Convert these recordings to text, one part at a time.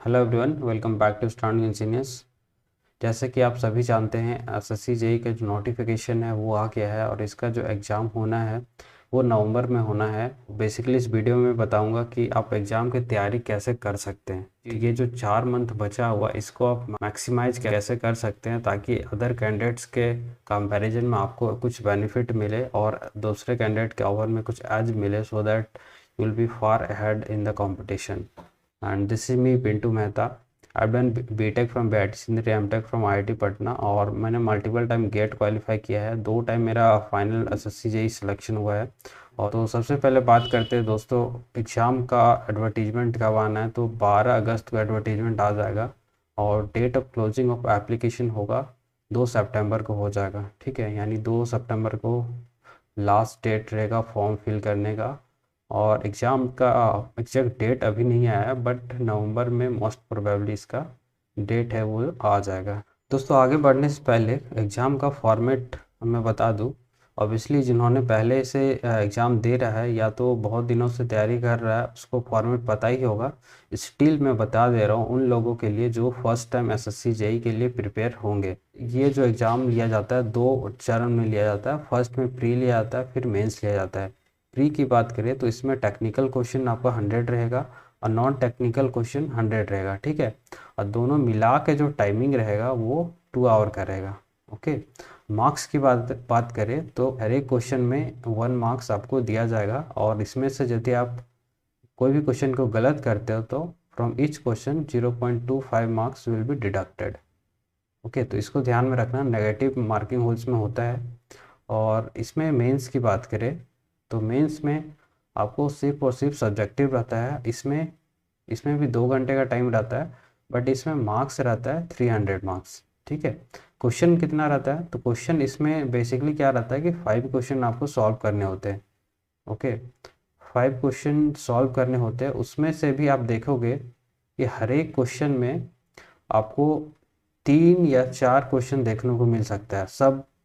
Hello everyone, welcome back to standing engineers. जैसे कि आप सभी जानते हैं, एसएससी जेई का जो नोटिफिकेशन है वो आ गया है और इसका जो एग्ज़ाम होना है वो नवंबर में होना है। बेसिकली इस वीडियो में बताऊंगा कि आप एग्ज़ाम की तैयारी कैसे कर सकते हैं। ये जो 4 मंथ बचा हुआ इसको आप मैक्सिमाइज कैसे कर सकते हैं ताकि अदर कैंडिडेट्स के कंपैरिजन में आपको कुछ बेनिफिट मिले और दूसरे कैंडिडेट के ओवर में कुछ एज मिले, so that you will be far ahead in the competition. And this is me Pintu Mehta. I've done BTech from BIT Sindri, M.Tech from IIT Patna और मैंने मल्टीपल टाइम गेट क्वालिफाई किया है। 2 time मेरा final SSC JE selection हुआ है। और तो सबसे पहले बात करते हैं दोस्तों, एग्ज़ाम का एडवर्टीजमेंट कब आना है। तो 12 अगस्त को एडवर्टीजमेंट आ जाएगा और date of closing of application होगा 2 सितंबर को हो जाएगा। ठीक है, यानी 2 सितंबर को लास्ट डेट रहेगा फॉर्म फिल करने का। और एग्ज़ाम का एग्जैक्ट डेट अभी नहीं आया है, बट नवंबर में मोस्ट प्रोबेबली इसका डेट है वो आ जाएगा। दोस्तों आगे बढ़ने से पहले एग्ज़ाम का फॉर्मेट मैं बता दूं। ऑब्वियसली जिन्होंने पहले से एग्ज़ाम दे रहा है या तो बहुत दिनों से तैयारी कर रहा है उसको फॉर्मेट पता ही होगा। स्टिल मैं बता दे रहा हूँ उन लोगों के लिए जो फर्स्ट टाइम एसएससी जेई के लिए प्रिपेयर होंगे। ये जो एग्ज़ाम लिया जाता है 2 चरण में लिया जाता है। फर्स्ट में प्री लिया जाता है, फिर मेंस लिया जाता है। प्री की बात करें तो इसमें टेक्निकल क्वेश्चन आपका 100 रहेगा और नॉन टेक्निकल क्वेश्चन 100 रहेगा। ठीक है, और दोनों मिला के जो टाइमिंग रहेगा वो 2 आवर का रहेगा। ओके, मार्क्स की बात करें तो हर एक क्वेश्चन में 1 मार्क्स आपको दिया जाएगा और इसमें से यदि आप कोई भी क्वेश्चन को गलत करते हो तो from each question 0.25 marks will be deducted. Okay, तो इसको ध्यान में रखना, नेगेटिव मार्किंग होल्स में होता है। और इसमें मेंस की बात करें तो मेंस में आपको सिर्फ और सिर्फ सब्जेक्टिव रहता है। इसमें भी 2 घंटे का टाइम रहता है, बट इसमें मार्क्स रहता है 300 मार्क्स। ठीक है, क्वेश्चन कितना रहता है तो क्वेश्चन इसमें बेसिकली क्या रहता है कि 5 क्वेश्चन आपको सॉल्व करने होते हैं। ओके, 5 क्वेश्चन सॉल्व करने होते हैं। उसमें से भी आप देखोगे कि हर एक क्वेश्चन में आपको 3 या 4 क्वेश्चन देखने को मिल सकता है।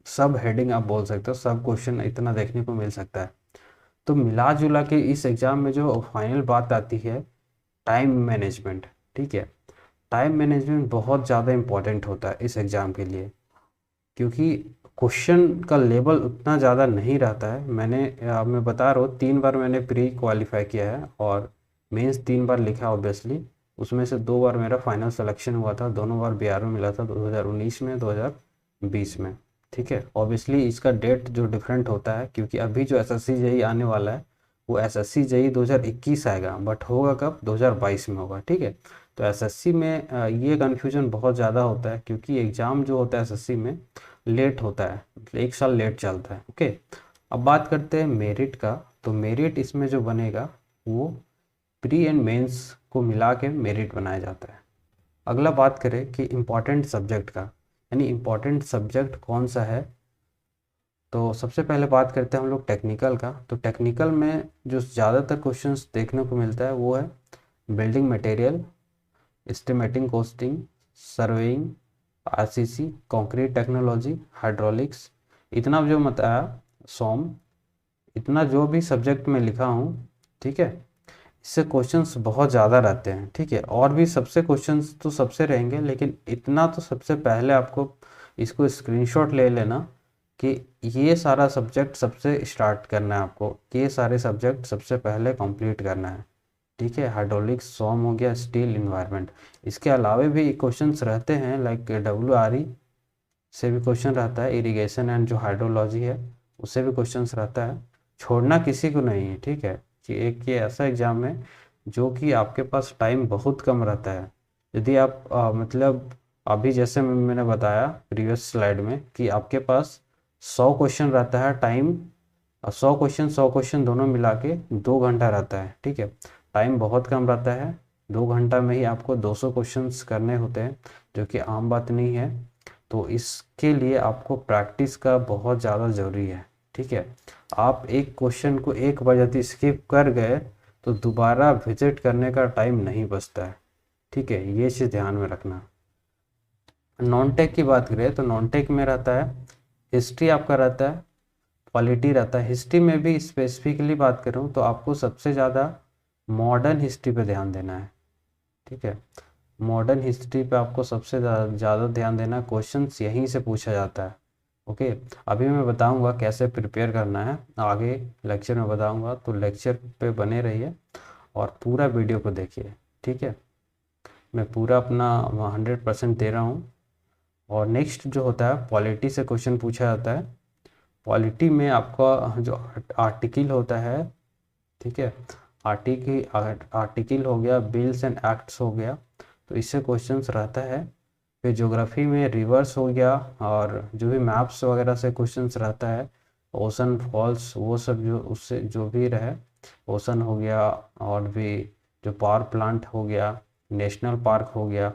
सब हेडिंग आप बोल सकते हो, सब क्वेश्चन इतना देखने को मिल सकता है। तो मिला जुला के इस एग्ज़ाम में जो फाइनल बात आती है टाइम मैनेजमेंट। ठीक है, टाइम मैनेजमेंट बहुत ज़्यादा इम्पोर्टेंट होता है इस एग्ज़ाम के लिए, क्योंकि क्वेश्चन का लेवल उतना ज़्यादा नहीं रहता है। मैं बता रहा हूँ, 3 बार मैंने प्री क्वालिफाई किया है और मेंस 3 बार लिखा ऑब्वियसली। उसमें से 2 बार मेरा फाइनल सिलेक्शन हुआ था, दोनों बार बिहार में मिला था, 2019 में, 2020 में। ठीक है, ऑब्वियसली इसका डेट जो डिफरेंट होता है क्योंकि अभी जो एसएससी जेई आने वाला है वो एसएससी जेई 2021 आएगा, बट होगा कब, 2022 में होगा। ठीक है, तो एसएससी में ये कन्फ्यूजन बहुत ज़्यादा होता है क्योंकि एग्ज़ाम जो होता है एसएससी में लेट होता है, मतलब 1 साल लेट चलता है। ओके, अब बात करते हैं मेरिट का। तो मेरिट इसमें जो बनेगा वो प्री एंड मेंस को मिला के मेरिट बनाया जाता है। अगला बात करें कि इम्पॉर्टेंट सब्जेक्ट का, यानी इम्पॉर्टेंट सब्जेक्ट कौन सा है। तो सबसे पहले बात करते हैं हम लोग टेक्निकल का। तो टेक्निकल में जो ज़्यादातर क्वेश्चंस देखने को मिलता है वो है building material, estimating costing, surveying, RCC, concrete technology, hydraulics. इतना जो बताया सोम, इतना जो भी सब्जेक्ट में लिखा हूँ, ठीक है, इससे क्वेश्चंस बहुत ज़्यादा रहते हैं। ठीक है, और भी सबसे क्वेश्चंस तो सबसे रहेंगे, लेकिन इतना तो सबसे पहले आपको इसको स्क्रीनशॉट ले लेना कि ये सारा सब्जेक्ट सबसे स्टार्ट करना है आपको, ये सारे सब्जेक्ट सबसे पहले कंप्लीट करना है। ठीक है, हाइड्रोलिक्स, सोम हो गया, स्टील, इन्वायरमेंट। इसके अलावा भी क्वेश्चंस रहते हैं, लाइक WRE से भी क्वेश्चन रहता है, इरिगेशन एंड जो हाइड्रोलॉजी है उससे भी क्वेश्चंस रहता है। छोड़ना किसी को नहीं है। ठीक है, कि एक ये ऐसा एग्ज़ाम है जो कि आपके पास टाइम बहुत कम रहता है। यदि आप मतलब अभी जैसे मैंने बताया प्रीवियस स्लाइड में कि आपके पास 100 क्वेश्चन रहता है टाइम, 100 क्वेश्चन दोनों मिला के 2 घंटा रहता है। ठीक है, टाइम बहुत कम रहता है। 2 घंटा में ही आपको 200 क्वेश्चंस करने होते हैं, जो कि आम बात नहीं है। तो इसके लिए आपको प्रैक्टिस का बहुत ज़्यादा ज़रूरी है। ठीक है, आप एक क्वेश्चन को एक बार यदि स्किप कर गए तो दोबारा विजिट करने का टाइम नहीं बचता है। ठीक है, ये चीज़ ध्यान में रखना। नॉन टेक की बात करें तो नॉन टेक में रहता है हिस्ट्री, आपका रहता है पॉलिटी, रहता है। हिस्ट्री में भी स्पेसिफिकली बात करूँ तो आपको सबसे ज़्यादा मॉडर्न हिस्ट्री पे ध्यान देना है। ठीक है, मॉडर्न हिस्ट्री पे आपको सबसे ज़्यादा ध्यान देना, क्वेश्चंस यहीं से पूछा जाता है। ओके, अभी मैं बताऊंगा कैसे प्रिपेयर करना है, आगे लेक्चर में बताऊंगा, तो लेक्चर पे बने रहिए और पूरा वीडियो को देखिए। ठीक है, मैं पूरा अपना 100% दे रहा हूँ। और नेक्स्ट जो होता है, पॉलिटी से क्वेश्चन पूछा जाता है। पॉलिटी में आपका जो आर्टिकल होता है, ठीक है, आर्टिकल हो गया, बिल्स एंड एक्ट्स हो गया, तो इससे क्वेश्चंस रहता है। फिर ज्योग्राफी में रिवर्स हो गया, और जो भी मैप्स वगैरह से क्वेश्चंस रहता है, ओशन फॉल्स वो सब जो उससे जो भी रहे, ओशन हो गया, और भी जो पावर प्लांट हो गया, नेशनल पार्क हो गया,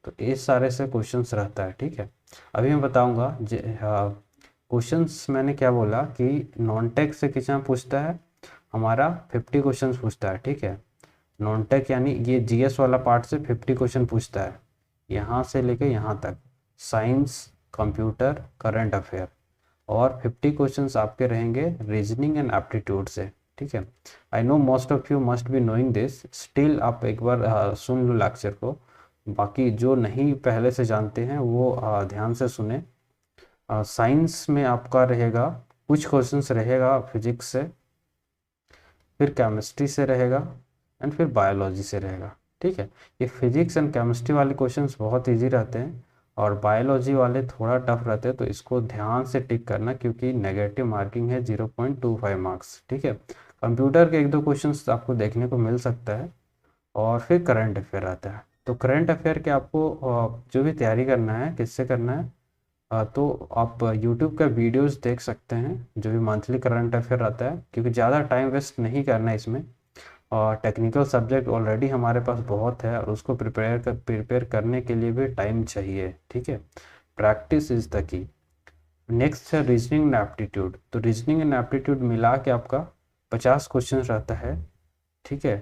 तो इस सारे से क्वेश्चंस रहता है। ठीक है, अभी मैं बताऊंगा क्वेश्चंस मैंने क्या बोला कि नॉन टेक से कितना पूछता है, हमारा 50 क्वेश्चंस पूछता है। ठीक है, नॉन टेक यानी ये जीएस वाला पार्ट से 50 क्वेश्चन पूछता है, यहाँ से लेके यहाँ तक, साइंस, कंप्यूटर, करंट अफेयर। और 50 क्वेश्चंस आपके रहेंगे रीजनिंग एंड एप्टीट्यूड से। ठीक है, I know most of you must be knowing this, still आप एक बार सुन लो लेक्चर को, बाकी जो नहीं पहले से जानते हैं वो ध्यान से सुने। साइंस में आपका रहेगा कुछ क्वेश्चंस रहेगा फिजिक्स से, फिर केमिस्ट्री से रहेगा, एंड फिर बायोलॉजी से रहेगा। ठीक है, ये फिजिक्स एंड केमिस्ट्री वाले क्वेश्चंस बहुत इजी रहते हैं, और बायोलॉजी वाले थोड़ा टफ रहते हैं, तो इसको ध्यान से टिक करना, क्योंकि नेगेटिव मार्किंग है 0.25 मार्क्स। ठीक है, कंप्यूटर के 1-2 क्वेश्चंस आपको देखने को मिल सकता है, और फिर करंट अफेयर आता है। तो करंट अफेयर के आपको जो भी तैयारी करना है, किससे करना है, तो आप यूट्यूब का वीडियोस देख सकते हैं, जो भी मंथली करंट अफेयर आता है, क्योंकि ज़्यादा टाइम वेस्ट नहीं करना है इसमें, और टेक्निकल सब्जेक्ट ऑलरेडी हमारे पास बहुत है, और उसको प्रिपेयर करने के लिए भी टाइम चाहिए। ठीक है, practice is the key. Next है रीजनिंग एंड एप्टीट्यूड, तो रीजनिंग एंड एप्टीट्यूड मिला के आपका 50 क्वेश्चन रहता है। ठीक है,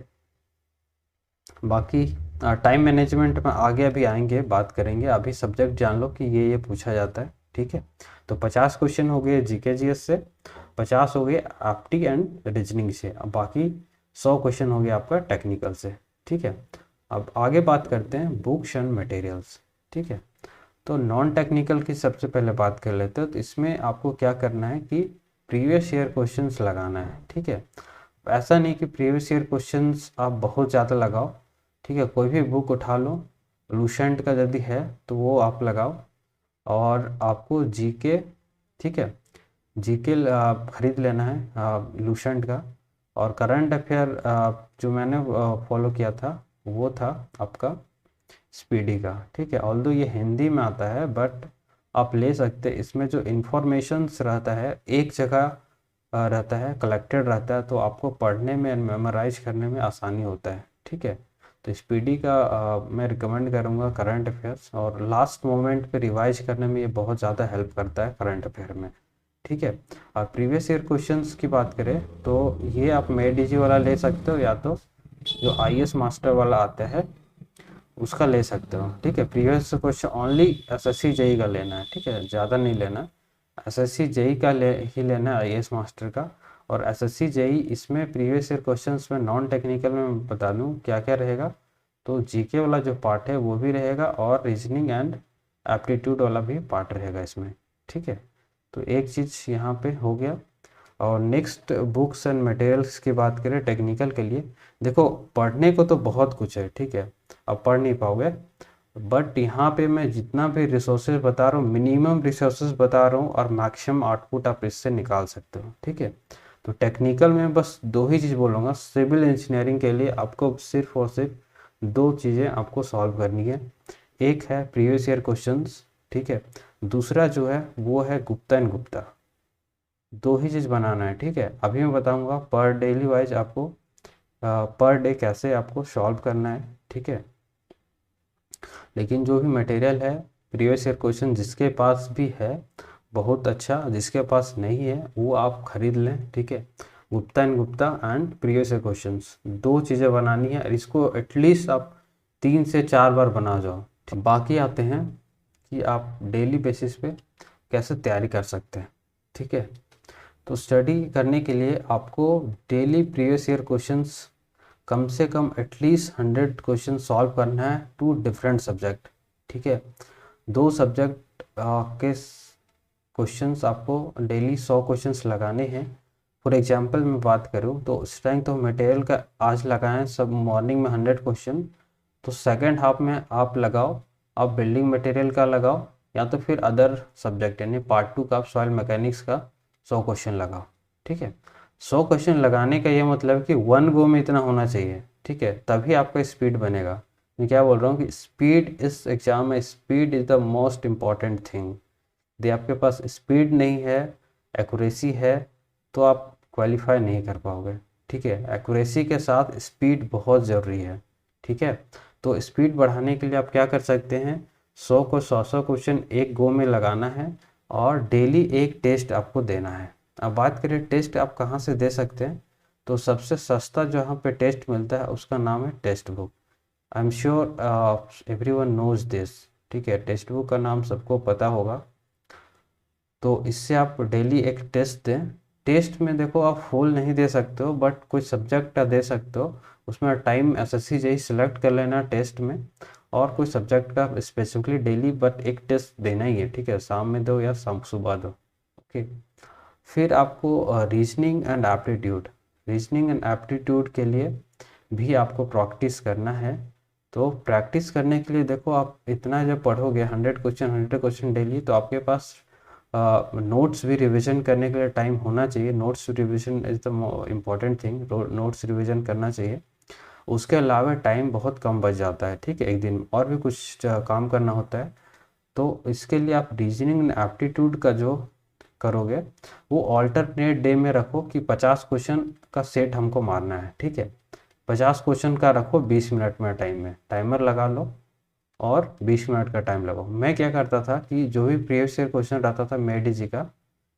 बाकी टाइम मैनेजमेंट में आगे अभी आएंगे, बात करेंगे, अभी सब्जेक्ट जान लो कि ये पूछा जाता है। ठीक है, तो 50 क्वेश्चन हो गए जीके जीएस से, 50 हो गए एप्टी एंड रीजनिंग से, अब बाकी 100 क्वेश्चन हो गया आपका टेक्निकल से। ठीक है, अब आगे बात करते हैं बुक्स एंड मटेरियल्स। ठीक है, तो नॉन टेक्निकल की सबसे पहले बात कर लेते हैं। तो इसमें आपको क्या करना है कि प्रीवियस ईयर क्वेश्चंस लगाना है। ठीक है, ऐसा नहीं कि प्रीवियस ईयर क्वेश्चंस आप बहुत ज़्यादा लगाओ। ठीक है, कोई भी बुक उठा लो, लूसेंट का यदि है तो वो आप लगाओ, और आपको जीके, ठीक है, जीके खरीद लेना है लूसेंट का। और करंट अफेयर जो मैंने फॉलो किया था वो था आपका स्पीडी का। ठीक है, ऑल्दो ये हिंदी में आता है, बट आप ले सकते, इसमें जो इन्फॉर्मेशंस रहता है एक जगह रहता है, कलेक्टेड रहता है, तो आपको पढ़ने में एंड मेमोराइज करने में आसानी होता है। ठीक है, तो स्पीडी का मैं रिकमेंड करूँगा करंट अफेयर्स, और लास्ट मोमेंट पे रिवाइज करने में ये बहुत ज़्यादा हेल्प करता है करंट अफेयर में। ठीक है, और प्रीवियस ईयर क्वेश्चंस की बात करें तो ये आप मेडिजी वाला ले सकते हो, या तो जो आईएएस मास्टर वाला आता है उसका ले सकते हो। ठीक है, previous question only SSC JE का लेना है। ठीक है, ज़्यादा नहीं लेना, एसएससी जेई का ही लेना है, आईएएस मास्टर का। और एसएससी जेई इसमें प्रीवियस ईयर क्वेश्चंस में नॉन टेक्निकल में बता दूं क्या क्या रहेगा, तो जीके वाला जो पार्ट है वो भी रहेगा, और रीजनिंग एंड एप्टीट्यूड वाला भी पार्ट रहेगा इसमें। ठीक है, तो एक चीज़ यहाँ पे हो गया। और नेक्स्ट बुक्स एंड मटेरियल्स की बात करें टेक्निकल के लिए, देखो पढ़ने को तो बहुत कुछ है। ठीक है, अब पढ़ नहीं पाओगे, बट यहाँ पे मैं जितना भी रिसोर्सेज बता रहा हूँ, मिनिमम रिसोर्सेज बता रहा हूँ, और मैक्सिमम आउटपुट आप इससे निकाल सकते हो। ठीक है, तो टेक्निकल में बस 2 ही चीज़ बोलूँगा, सिविल इंजीनियरिंग के लिए आपको सिर्फ और सिर्फ 2 चीज़ें आपको सॉल्व करनी है। एक है प्रीवियस ईयर क्वेश्चंस, ठीक है, दूसरा जो है वो है गुप्ता एंड गुप्ता, 2 ही चीज़ बनाना है। ठीक है, अभी मैं बताऊंगा पर डेली वाइज आपको पर डे कैसे आपको सॉल्व करना है। ठीक है, लेकिन जो भी मटेरियल है, प्रीवियस ईयर क्वेश्चन जिसके पास भी है बहुत अच्छा, जिसके पास नहीं है वो आप खरीद लें। ठीक है, Gupta and Gupta and previous year questions 2 चीज़ें बनानी है, और इसको एटलीस्ट आप 3 से 4 बार बना जाओ। बाकी आते हैं कि आप डेली बेसिस पे कैसे तैयारी कर सकते हैं। ठीक है, तो स्टडी करने के लिए आपको डेली प्रीवियस ईयर क्वेश्चंस कम से कम एटलीस्ट 100 क्वेश्चन सॉल्व करना है टू डिफरेंट सब्जेक्ट, ठीक है। 2 सब्जेक्ट के क्वेश्चंस आपको डेली 100 क्वेश्चंस लगाने हैं। फॉर एग्जांपल मैं बात करूं तो स्ट्रेंथ ऑफ मटेरियल का आज लगाएं सब मॉर्निंग में 100 क्वेश्चन, तो सेकेंड हाफ में आप लगाओ, आप बिल्डिंग मटेरियल का लगाओ, या तो फिर अदर सब्जेक्ट यानी पार्ट 2 का आप सॉइल मैकेनिक्स का 100 क्वेश्चन लगाओ, ठीक है। 100 क्वेश्चन लगाने का ये मतलब कि 1 गो में इतना होना चाहिए, ठीक है, तभी आपका स्पीड बनेगा। मैं क्या बोल रहा हूँ कि स्पीड इस एग्जाम में, speed is the most important thing. यदि आपके पास स्पीड नहीं है, एक्यूरेसी है, तो आप क्वालिफाई नहीं कर पाओगे, ठीक है। एक्यूरेसी के साथ स्पीड बहुत ज़रूरी है, ठीक है। तो स्पीड बढ़ाने के लिए आप क्या कर सकते हैं, 100 को 100 क्वेश्चन एक गो में लगाना है और डेली एक टेस्ट आपको देना है। अब बात करें टेस्ट आप कहाँ से दे सकते हैं, तो सबसे सस्ता जहाँ पे टेस्ट मिलता है उसका नाम है textbook. I am sure everyone knows this, ठीक है, टेक्स्ट बुक का नाम सबको पता होगा। तो इससे आप डेली एक टेस्ट दें। टेस्ट में देखो आप फुल नहीं दे सकते हो, बट कुछ सब्जेक्ट का दे सकते हो, उसमें टाइम एसएससी जेई सिलेक्ट कर लेना टेस्ट में, और कुछ सब्जेक्ट का स्पेसिफिकली डेली बट एक टेस्ट देना ही है, ठीक है, शाम में दो या सुबह दो, ओके। फिर आपको reasoning and aptitude, reasoning and aptitude के लिए भी आपको प्रैक्टिस करना है। तो प्रैक्टिस करने के लिए देखो आप इतना जब पढ़ोगे 100 क्वेश्चन डेली, तो आपके पास नोट्स भी रिवीजन करने के लिए टाइम होना चाहिए। Notes revision is the important thing, notes revision करना चाहिए। उसके अलावा टाइम बहुत कम बच जाता है, ठीक है, एक दिन और भी कुछ काम करना होता है। तो इसके लिए आप रीजनिंग एंड एप्टीट्यूड का जो करोगे वो ऑल्टरनेट डे में रखो कि 50 क्वेश्चन का सेट हमको मारना है, ठीक है। 50 क्वेश्चन का रखो 20 मिनट में टाइम में, टाइमर लगा लो और 20 मिनट का टाइम लगाओ। मैं क्या करता था कि जो भी प्रीवियस ईयर क्वेश्चन रहता था मेडी का,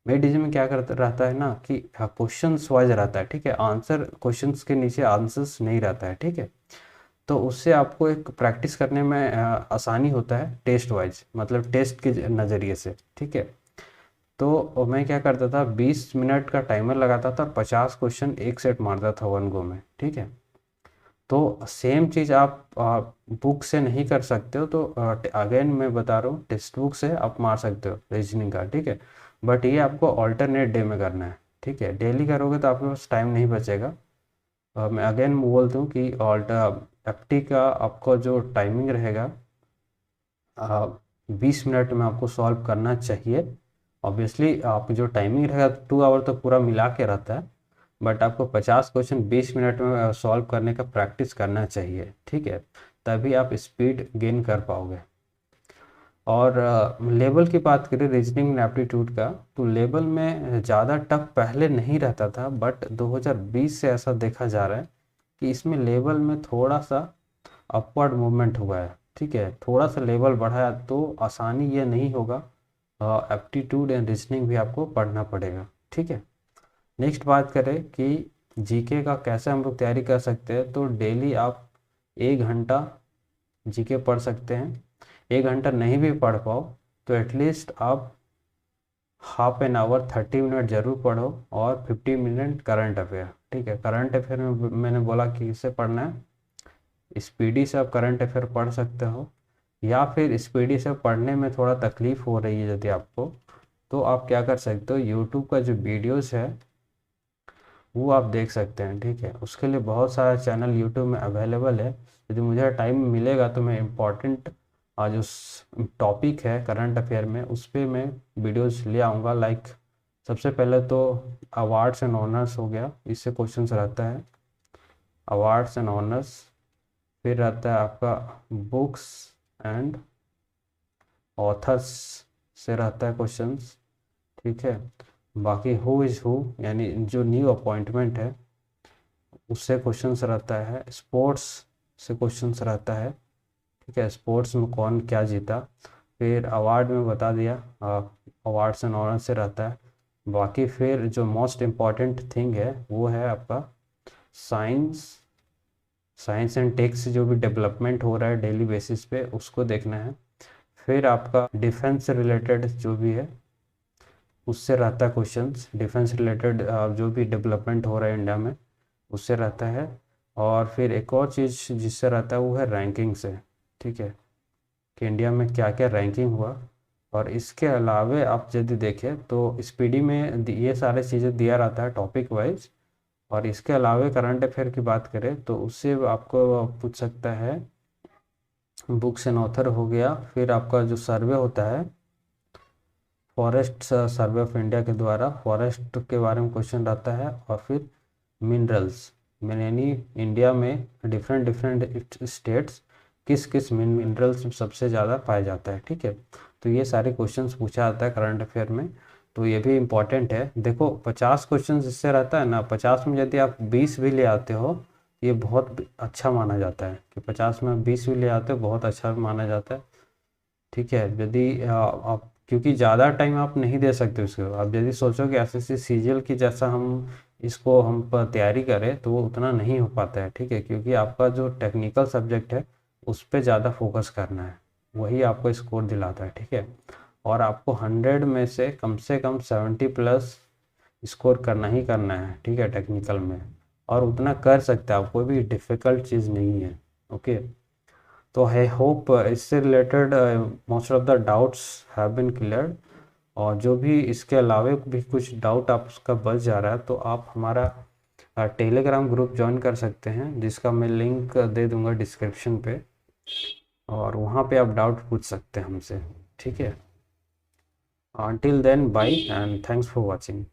मेडी में क्या करता रहता है ना कि क्वेश्चन वाइज रहता है, ठीक है, आंसर क्वेश्चंस के नीचे आंसर्स नहीं रहता है, ठीक है। तो उससे आपको एक प्रैक्टिस करने में आसानी होता है टेस्ट वाइज, मतलब टेस्ट के नज़रिए से, ठीक है। तो मैं क्या करता था 20 मिनट का टाइमर लगाता था और 50 क्वेश्चन एक सेट मारता था 1 गो में, ठीक है। तो सेम चीज़ आप बुक से नहीं कर सकते हो, तो अगेन मैं बता रहा हूँ टेक्स्ट बुक से आप मार सकते हो रीजनिंग का, ठीक है, बट ये आपको ऑल्टरनेट डे में करना है, ठीक है। डेली करोगे तो आपके पास टाइम नहीं बचेगा। मैं अगेन बोलता हूँ कि एफटी का आपको जो टाइमिंग रहेगा 20 मिनट में आपको सॉल्व करना चाहिए। ऑब्वियसली आप जो टाइमिंग रहेगा 2 आवर तो पूरा मिला के रहता है, बट आपको 50 क्वेश्चन 20 मिनट में सॉल्व करने का प्रैक्टिस करना चाहिए, ठीक है, तभी आप स्पीड गेन कर पाओगे। और लेवल की बात करें रीजनिंग एप्टीट्यूड का, तो लेवल में ज़्यादा टफ पहले नहीं रहता था, बट 2020 से ऐसा देखा जा रहा है कि इसमें लेवल में थोड़ा सा अपवर्ड मूवमेंट हुआ है, ठीक है, थोड़ा सा लेवल बढ़ा है। तो आसानी ये नहीं होगा, एप्टीट्यूड एंड रीजनिंग भी आपको पढ़ना पड़ेगा, ठीक है। नेक्स्ट बात करें कि जीके का कैसे हम लोग तैयारी कर सकते हैं, तो डेली आप 1 घंटा जीके पढ़ सकते हैं। 1 घंटा नहीं भी पढ़ पाओ तो एटलीस्ट आप हाफ एन आवर 30 मिनट ज़रूर पढ़ो, और 50 मिनट करंट अफेयर, ठीक है। करंट अफेयर में मैंने बोला कि इसे पढ़ना है, स्पीडी से आप करंट अफेयर पढ़ सकते हो, या फिर स्पीडी से पढ़ने में थोड़ा तकलीफ़ हो रही है यदि आपको, तो आप क्या कर सकते हो, यूट्यूब का जो वीडियोस है वो आप देख सकते हैं, ठीक है। उसके लिए बहुत सारा चैनल यूट्यूब में अवेलेबल है। यदि मुझे टाइम मिलेगा तो मैं इम्पॉर्टेंट जो टॉपिक है करंट अफेयर में उस पर मैं वीडियोस ले आऊँगा। लाइक सबसे पहले तो अवार्ड्स एंड ऑनर्स हो गया, इससे क्वेश्चंस रहता है अवार्ड्स एंड ऑनर्स। फिर रहता है आपका बुक्स एंड ऑथर्स से रहता है क्वेश्चंस, ठीक है। बाकी हु इज़ हु यानी जो न्यू अपॉइंटमेंट है उससे क्वेश्चंस रहता है। स्पोर्ट्स से क्वेश्चंस रहता है, ठीक है, स्पोर्ट्स में कौन क्या जीता। फिर अवार्ड में बता दिया, अवार्ड्स एंड ऑनर्स से रहता है। बाकी फिर जो मोस्ट इम्पॉर्टेंट थिंग है वो है आपका साइंस एंड टेक से जो भी डेवलपमेंट हो रहा है डेली बेसिस पे उसको देखना है। फिर आपका डिफेंस से रिलेटेड जो भी है उससे रहता है क्वेश्चंस, डिफेंस रिलेटेड जो भी डेवलपमेंट हो रहा है इंडिया में उससे रहता है। और फिर एक और चीज़ जिससे रहता है वो है रैंकिंग से, ठीक है, कि इंडिया में क्या क्या रैंकिंग हुआ। और इसके अलावे आप यदि देखें तो स्पीडी में ये सारे चीज़ें दिया रहता है टॉपिक वाइज। और इसके अलावे करंट अफेयर की बात करें तो उससे आपको पूछ सकता है बुक्स एंड ऑथर हो गया, फिर आपका जो सर्वे होता है फॉरेस्ट सर्वे ऑफ इंडिया के द्वारा फॉरेस्ट के बारे में क्वेश्चन रहता है, और फिर मिनरल्स यानी इंडिया में डिफरेंट डिफरेंट स्टेट्स किस किस मिनरल्स सबसे ज़्यादा पाया जाता है, ठीक है। तो ये सारे क्वेश्चंस पूछा जाता है करंट अफेयर में, तो ये भी इम्पॉर्टेंट है। देखो 50 क्वेश्चन इससे रहता है ना, 50 में यदि आप 20 भी ले आते हो ये बहुत अच्छा माना जाता है, कि 50 में 20 भी ले आते हो बहुत अच्छा माना जाता है, ठीक है। यदि आप क्योंकि ज़्यादा टाइम आप नहीं दे सकते उसको, आप यदि सोचो कि एसएससी सीजीएल की जैसा हम पर तैयारी करें तो वो उतना नहीं हो पाता है, ठीक है, क्योंकि आपका जो टेक्निकल सब्जेक्ट है उस पर ज़्यादा फोकस करना है, वही आपको स्कोर दिलाता है, ठीक है। और आपको 100 में से कम 70 प्लस स्कोर करना ही करना है, ठीक है, टेक्निकल में। और उतना कर सकते हैं आप, कोई भी डिफ़िकल्ट चीज़ नहीं है, ओके। तो आई होप इससे related most of the doubts have been cleared. और जो भी इसके अलावे भी कुछ डाउट आपका बच जा रहा है तो आप हमारा टेलीग्राम ग्रुप ज्वाइन कर सकते हैं, जिसका मैं लिंक दे दूंगा डिस्क्रिप्शन पे, और वहाँ पे आप डाउट पूछ सकते हैं हमसे, ठीक है। until then, bye and thanks for watching.